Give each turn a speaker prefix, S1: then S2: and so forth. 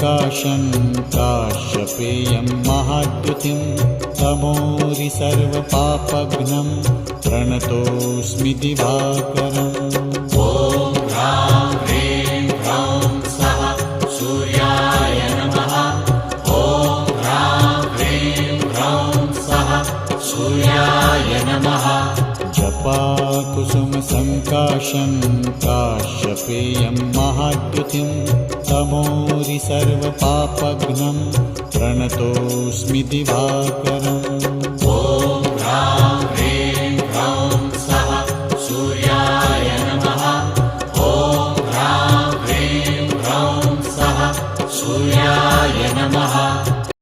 S1: सङ्काशं काश्यपेयं महाद्युतिं तमोरि सर्वपापघ्नं प्रणतोऽस्मि दिवाकरम्।
S2: ॐ ह्रां ह्रीं ह्रौं स्वः सूर्याय नमः। ॐ ह्रां ह्रीं ह्रौं स्वः सूर्याय नमः।
S1: जपाकुसुमसङ्काशं काश्यपेयं महाद्युतिं तमोरि सर्वपापघ्नं प्रणतोऽस्मि दिवाकरम्।